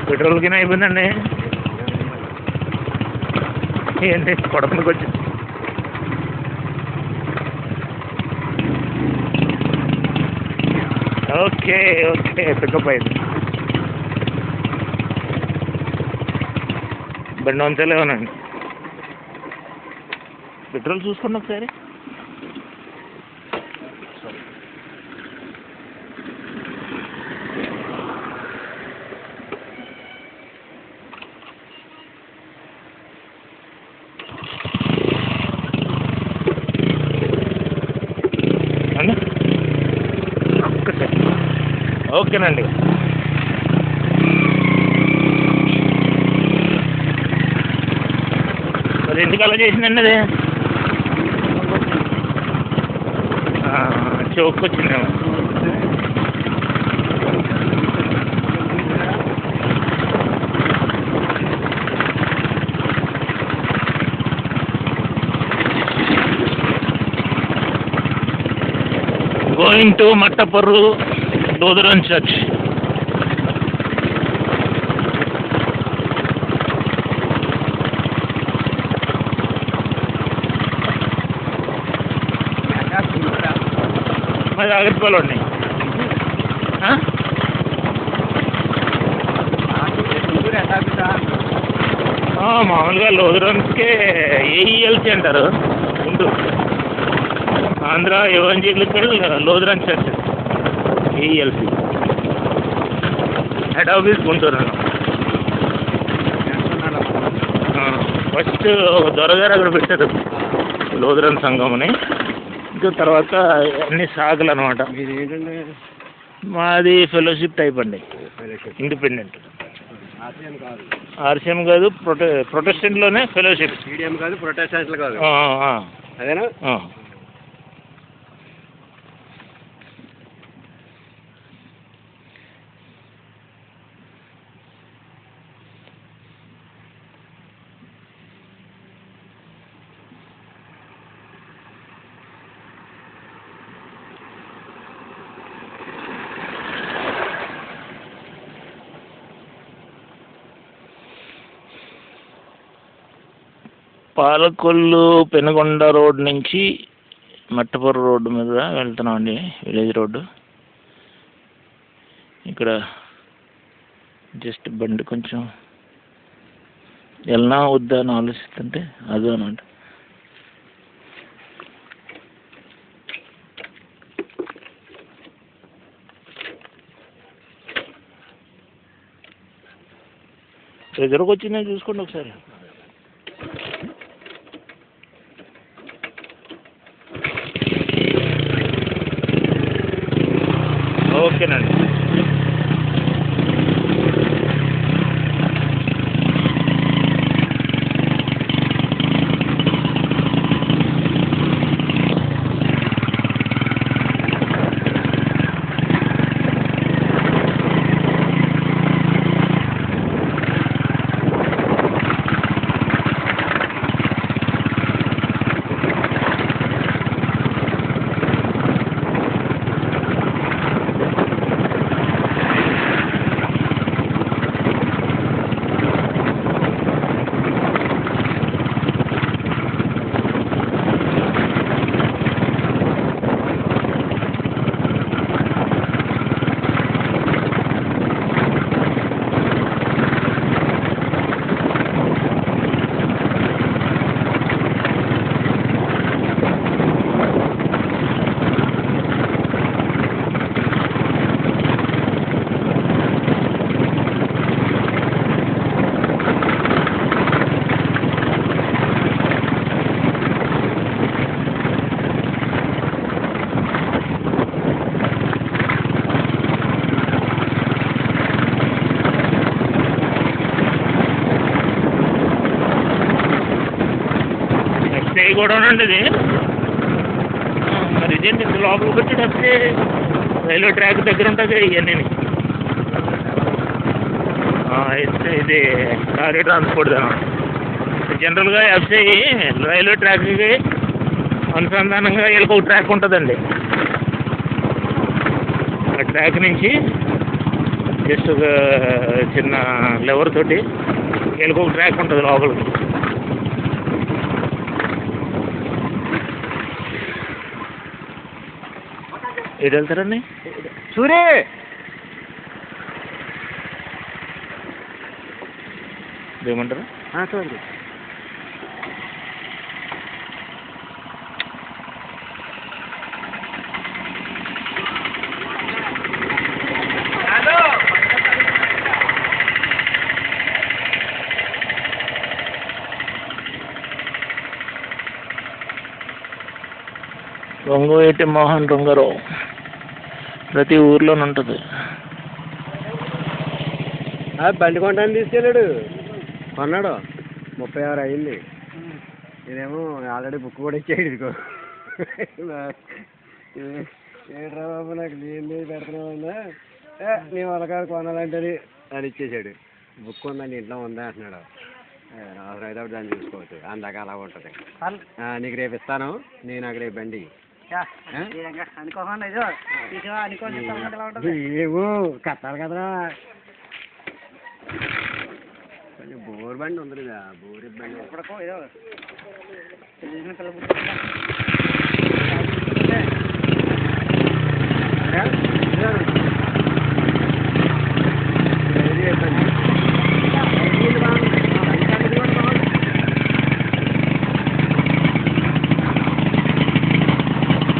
పెట్రోల్కి అయిపోయిందండి. ఏంటి కొడపనికి వచ్చి ఓకే ఓకే పికప్ అయింది. బండి వంచలేమనండి. పెట్రోల్ చూసుకోండి ఒకసారి. ఓకేనండి. మరి ఎందుకు అలా చేసిందండి అది? చౌక్ వచ్చిందేమో. Going to Mattaparru Lutheran church. మరి ఆగర్పల్లి ఉన్నాయి. మామూలుగా లూథరన్స్కే ఏఈఎల్సీ అంటారు. Guntur Andhra evangelical Lutheran church AELC. Head office Guntur. First దొరగారు అక్కడ పెట్టారు లూథరన్ సంఘం అని. ఇంకా తర్వాత అన్ని శాఖలు అనమాట. మాది ఫెలోషిప్ టైప్ అండి, ఇండిపెండెంట్. ఆర్సీఎం కాదు, ప్రొటెస్టెంట్లోనే ఫెలోషిప్. కాదు, ప్రొటెస్టెంట్లు కాదు. అదేనా? పాలకొల్లు పెనుగొండ రోడ్ నుంచి మట్టపర్రు రోడ్డు మీద వెళ్తున్నాం అండి, విలేజ్ రోడ్డు. ఇక్కడ జస్ట్ బండి కొంచెం వెళ్ళనా వద్దా అని ఆలోచిస్తుంటే అదే అనమాట. ఎదురుకు వచ్చిందని చూసుకోండి ఒకసారి. ఓకేనండి. కూడా ఉండండి ఇది. మరి ఇదేంటి ఇంత లోపలికి వచ్చి వస్తే రైల్వే ట్రాక్ దగ్గర ఉంటుంది ఇవన్నీ. ఇది లారీ ట్రాన్స్పోర్ట్ అనమాట. జనరల్గా ఎఫ్సీ రైల్వే ట్రాక్కి అనుసంధానంగా వీళ్ళకి ఒక ట్రాక్ ఉంటుందండి. ఆ ట్రాక్ నుంచి జస్ట్ ఒక చిన్న లెవర్ తోటి వీళ్ళకి ఒక ట్రాక్ ఉంటుంది లోపలికి. ఎటు వెళ్తారండి? సూరే ఏమంటారు? చూడండి. రంగువేటి మోహన్ రంగారావు ప్రతి ఊర్లోనే ఉంటుంది. బండి కొంటాను తీసుకెళ్ళాడు, కొన్నాడు 36 అయింది. ఇదేమో ఆల్రెడీ బుక్ కూడా ఇచ్చాడు. ఇదిగో ఏడ్రా బాబు నాకు నేను పెడుతున్నావుందా, నీ వాళ్ళకారు కొనాలంటే అని ఇచ్చేసాడు. బుక్ ఉందండి ఇంట్లో ఉందా అంటున్నాడు. అవసరం అయితే దాన్ని చూసుకోవచ్చు, అందాక అలా ఉంటుంది. నీకు రేపు ఇస్తాను, నేను నాకు రేపు బండి ఏమో కట్టాలి కదరా. కొంచెం బోర్ బండి ఉంది కదా, బోర్ బండి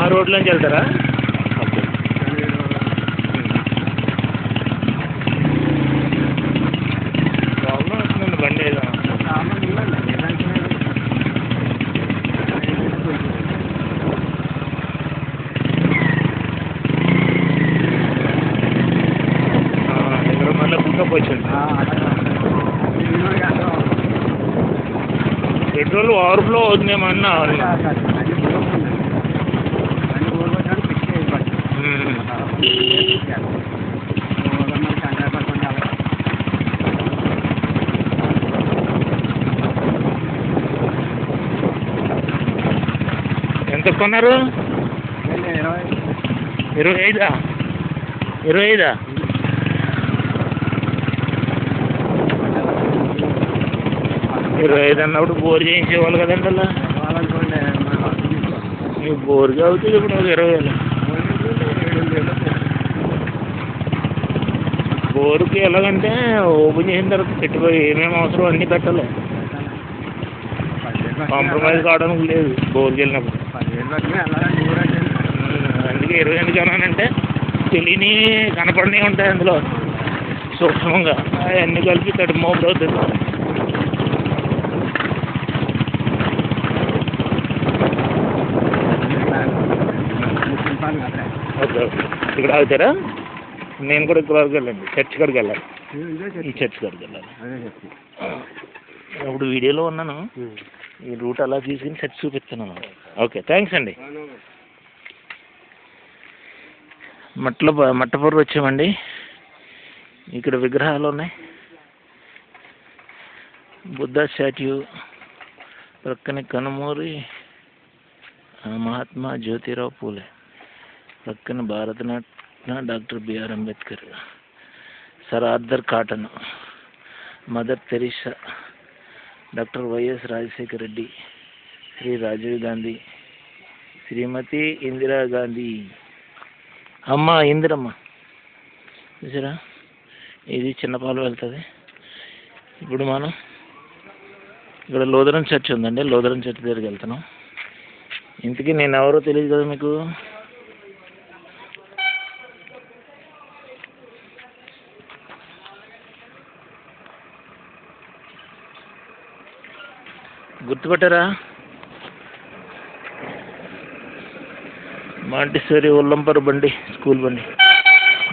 ఆ రోడ్లోంచి వెళ్తారా? ప్రాబ్లం వస్తుందండి బండి ఏదో. ఇక్కడ మళ్ళీ పికప్ వచ్చింది. పెట్రోల్ ఓవర్ఫ్లో అవుతుందేమన్నా. ఎంత కొన్నారు? 25. 25 25 అన్నప్పుడు బోర్ చేయించేవాళ్ళు కదండి అలా. మీకు బోర్గా అవుతుంది ఇప్పుడు 20,000. బోరుకి ఎలాగంటే ఓపెన్ చేసిన తర్వాత పెట్టుబడి ఏమేమి అవసరం అన్నీ పెట్టాలి, కాంప్రమైజ్ కావడానికి లేదు బోర్కి వెళ్ళినప్పుడు. అందుకే 20 ఎందుకు అన్నానంటే తెలియని కనపడినవి ఉంటాయి అందులో సూక్ష్మంగా, అవన్నీ కలిపి తడి మోపుడు అవుతుంది. ఓకే ఇక్కడ ఆగుతారా? నేను కూడా ఇక్కడ వరకు వెళ్ళండి, చర్చ్ కాడికి వెళ్ళాలి. ఈ చర్చ్ కాడికి వెళ్ళాలి. అప్పుడు వీడియోలో ఉన్నాను, ఈ రూట్ అలా తీసుకుని చర్చ్ చూపిస్తున్నాను. ఓకే థ్యాంక్స్ అండి. మట్టపూర్ వచ్చామండి. ఇక్కడ విగ్రహాలు ఉన్నాయి, బుద్ధ స్టాట్యూ, ప్రక్కన కనుమూరి మహాత్మా జ్యోతిరావు పూలే, ప్రక్కన Bharat Ratna doctor BR Ambedkar, sir Arthur Cotton, Mother Teresa, doctor YS Rajasekhara Reddy, Shri Rajiv Gandhi, Shrimati Indira Gandhi, అమ్మ ఇందిరమ్మ చూసారా. ఇది చిన్నపాలు వెళ్తుంది. ఇప్పుడు మనం ఇక్కడ లూథరన్ చర్చ్ ఉందండి, లూథరన్ చర్చ్ దగ్గరికి వెళ్తున్నాం. ఇంతకీ నేను ఎవరో తెలియదు కదా మీకు. గుర్తుపట్టారా? మాంటిసోరి ఉల్లంపర్ బండి, స్కూల్ బండి.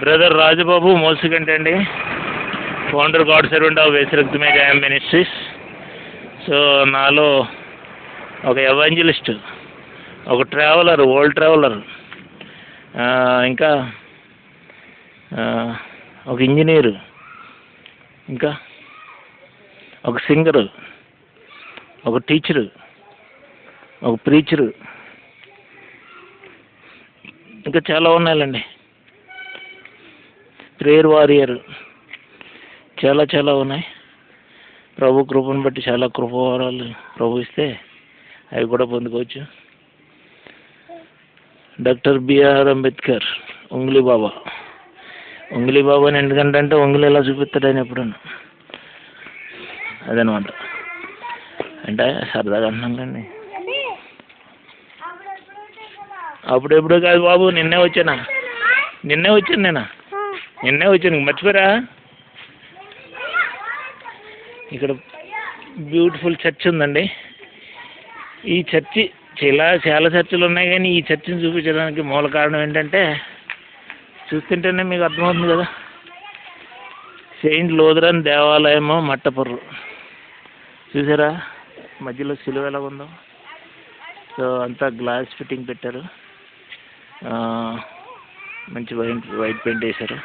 బ్రదర్ రాజబాబు మోసిగంటే అండి, ఫౌండర్ గాడ్ సర్వెంట్ ఆఫ్ వేసరక్తమే జయం మినిస్ట్రీస్. సో నాలో ఒక ఎవాంజలిస్ట్, ఒక ట్రావెలర్, వరల్డ్ ట్రావెలర్, ఇంకా ఒక ఇంజనీరు, ఇంకా ఒక సింగరు, ఒక టీచరు, ఒక ప్రీచరు, ఇంకా చాలా ఉన్నాయండి. Prayer warrior. చాలా చాలా ఉన్నాయి. ప్రభు కృపను బట్టి చాలా కృపవరాలు ప్రభు ఇస్తే అవి కూడా పొందుకోవచ్చు. డాక్టర్ బిఆర్ అంబేద్కర్ ఉంగ్లీ బాబా. ఉంగ్లీ బాబాని ఎందుకంటే ఉంగ్లీ ఎలా చూపిస్తాడు ఆయన ఎప్పుడన్నా, అదనమాట. అంటే సరదాగా అంటున్నానండి. అప్పుడెప్పుడు కాదు బాబు, నిన్నే వచ్చాను మర్చిపోయారా? ఇక్కడ బ్యూటిఫుల్ చర్చ్ ఉందండి. ఈ చర్చి చాలా చర్చిలు ఉన్నాయి, కానీ ఈ చర్చిని చూపించడానికి మూల కారణం ఏంటంటే, చూస్తుంటేనే మీకు అర్థమవుతుంది కదా. సెయింట్ లూథరన్ దేవాలయము మట్టపర్రు. చూసారా మధ్యలో సిలువ ఎలా ఉందో? సో అంతా గ్లాస్ ఫిట్టింగ్ పెట్టారు, మంచి వైట్ పెయింట్ వేశారు.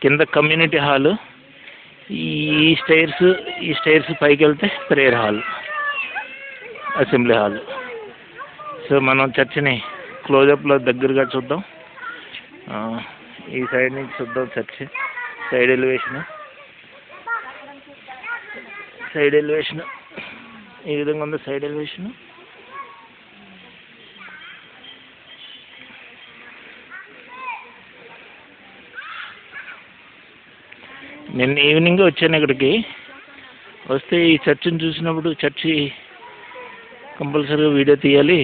కింద కమ్యూనిటీ హాలు, ఈ స్టైర్స్ పైకి వెళ్తే prayer hall, assembly hall. So మనం చర్చిని క్లోజప్లో దగ్గరగా చూద్దాం. ఈ సైడ్ నుంచి చూద్దాం చర్చ్ సైడ్ ఎలివేషన్. ఈ విధంగా ఉంది సైడ్ ఎలివేషన్. నిన్న ఈవినింగ్ వచ్చాను ఇక్కడికి. వస్తే ఈ చర్చిని చూసినప్పుడు చర్చి కంపల్సరీగా వీడియో తీయాలి,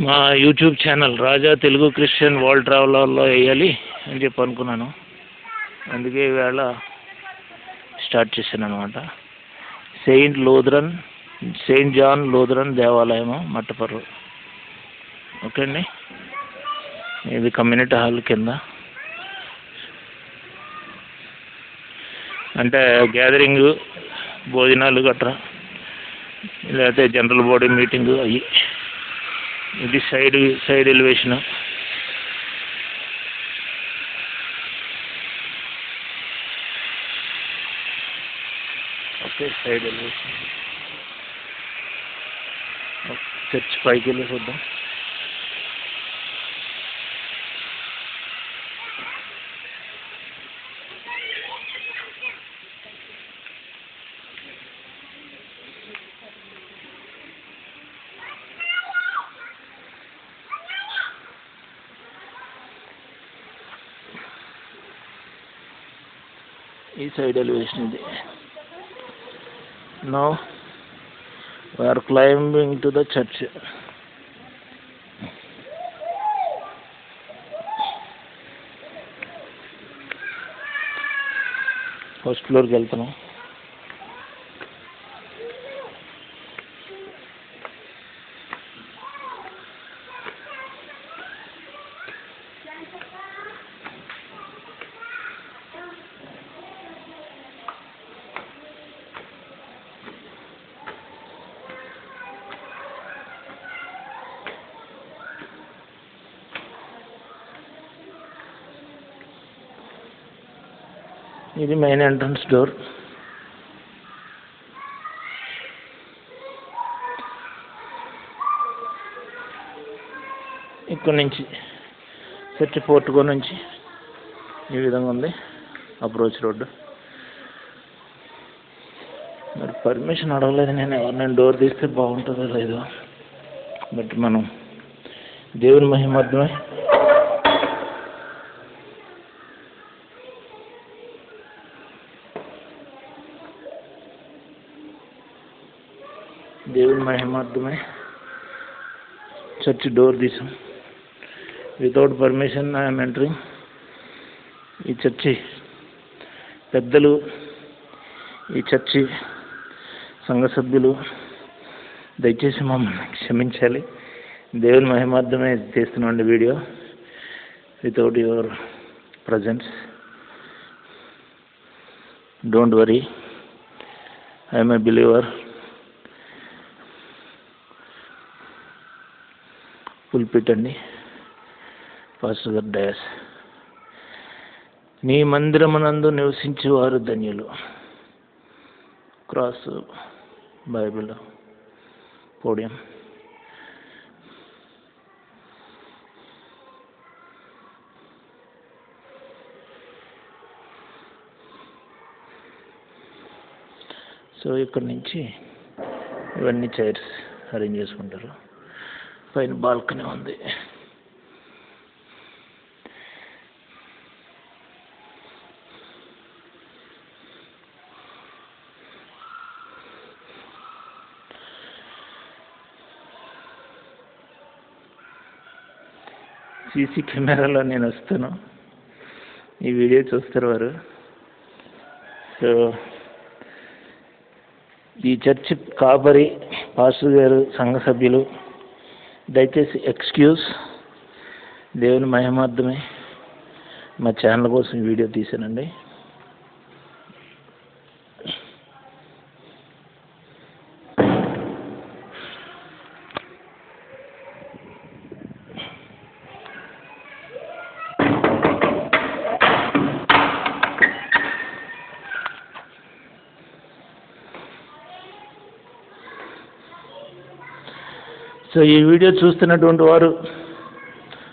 మా యూట్యూబ్ ఛానల్ రాజా తెలుగు క్రిస్టియన్ వరల్డ్ ట్రావెలర్లో వేయాలి అని చెప్పి అనుకున్నాను. అందుకే ఈవేళ స్టార్ట్ చేశాను అనమాట. సెయింట్ జాన్ లూథరన్ దేవాలయము మట్టపర్రు. ఓకే అండి, ఇది కమ్యూనిటీ హాల్ కింద. అంటే గ్యాదరింగ్, భోజనాలు గట్రా, లేకపోతే జనరల్ బాడీ మీటింగు అవి. ఇది side elevation. Okay, side elevation. Church పైకి వెళ్ళి చూద్దాం. ఈ సైడ్ ఎలివేషన్ ఇది. Now we are climbing to the church. First ఫ్లోర్కి వెళ్తున్నాం. ఇది మెయిన్ ఎంట్రన్స్ డోర్. ఇక్కడ నుంచి చర్చి పోర్టుకో నుంచి ఈ విధంగా ఉంది అప్రోచ్ రోడ్డు. మరి పర్మిషన్ అడగలేదు నేను డోర్ తీస్తే బాగుంటుందో లేదో, బట్ మనం దేవుని మహిమార్థమే చర్చ్ డోర్ తీసాం. Without permission I'm entering. ఈ చర్చి పెద్దలు, ఈ చర్చి సంఘ సభ్యులు దయచేసి మమ్మల్ని క్షమించాలి. దేవుని మహిమార్థమే చేస్తున్నాండి వీడియో, without your presence. Don't worry, I'm a believer. Pulpit అండి, పాస్టర్ గారు డయాస్. నీ మందిరమునందు నివసించేవారు ధన్యులు. Cross, Bible, podium. సో ఇక్కడ నుంచి ఇవన్నీ చైర్స్ అరేంజ్ చేసుకుంటారు. పైన బాల్కనీ ఉంది. సీసీ కెమెరాలో నేను వస్తాను, ఈ వీడియో చూస్తారు వారు. సో ఈ చర్చ్ కాపరి పాస్టర్ గారు, సంఘ సభ్యులు దయచేసి ఎక్స్క్యూజ్, దేవుని మహిమార్థమే మా ఛానల్ కోసం ఈ వీడియో తీసానండి. సో ఈ వీడియో చూస్తున్నటువంటి వారు,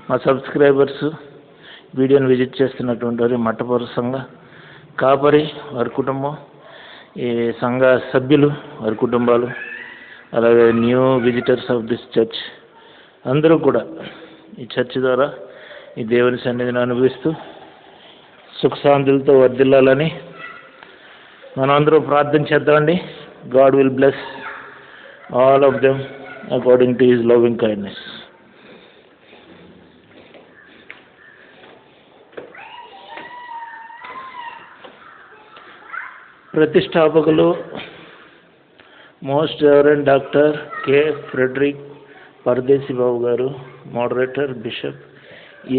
మా సబ్స్క్రైబర్స్, వీడియోని విజిట్ చేస్తున్నటువంటి వారు, మట్టపూర సంఘ కాపరి వారి కుటుంబం, ఈ సంఘ సభ్యులు వారి కుటుంబాలు, అలాగే new visitors of this church అందరూ కూడా ఈ చర్చ్ ద్వారా ఈ దేవుని సన్నిధిని అనుభవిస్తూ సుఖశాంతులతో వర్ధిల్లాలని మనం అందరూ ప్రార్థన చేద్దామండి. God will bless all of them according to his loving kindness. ప్రతిష్టాపకులు most reverend doctor K Frederick Paradesi Babu గారు, moderator bishop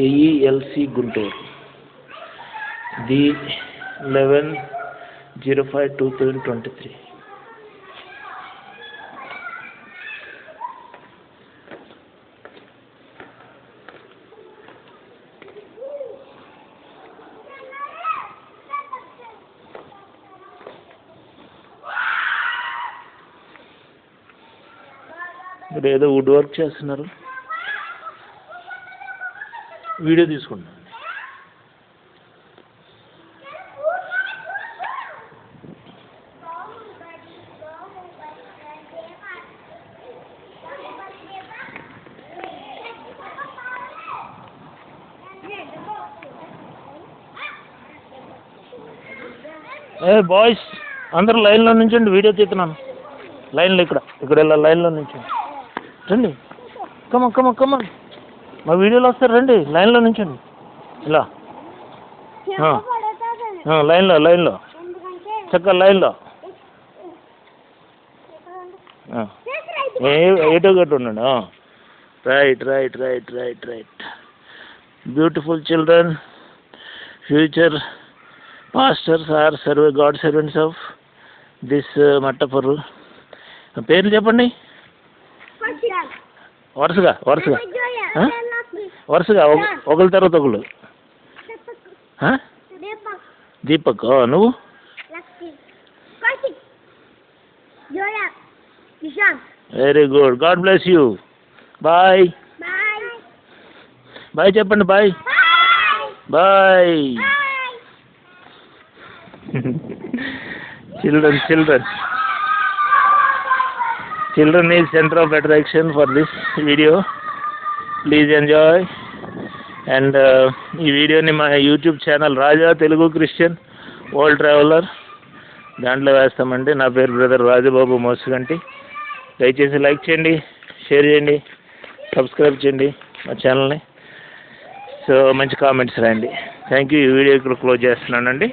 AELC Guntur, the 11/05/2023. మీరు ఏదో వుడ్ వర్క్ చేస్తున్నారు, వీడియో తీసుకుంటున్నాను. బాయ్స్ అందరూ లైన్లో నుంచండి, వీడియో తీస్తున్నాను. లైన్లో ఇక్కడ ఇలా లైన్లో నుంచండి, రండి. కమ మా వీడియోలో వస్తారు, రండి. లైన్లో నుంచండి, ఇలా లైన్లో చక్కగా లైన్లో ఏటో గట్టు ఉండండి. Right. Beautiful children, future pastors are God servants of this Mattapuru. పేర్లు చెప్పండి వరుసగా ఒకరి తర్వాత ఒకళ్ళు. దీపక్, నువ్వు? Very good, God bless you. Bye చెప్పండి, bye. Children is center of attraction for this video. Please enjoy. And ఈ వీడియోని మా యూట్యూబ్ ఛానల్ రాజా తెలుగు క్రిస్టియన్ వరల్డ్ ట్రావెలర్ దాంట్లో వేస్తామండి. నా పేరు బ్రదర్ రాజబాబు మోసుగంటి. దయచేసి లైక్ చేయండి, షేర్ చేయండి, సబ్స్క్రైబ్ చేయండి మా ఛానల్ని. సో మంచి కామెంట్స్ రాయండి. Thank you. ఈ వీడియో ఇక్కడ క్లోజ్ చేస్తున్నానండి.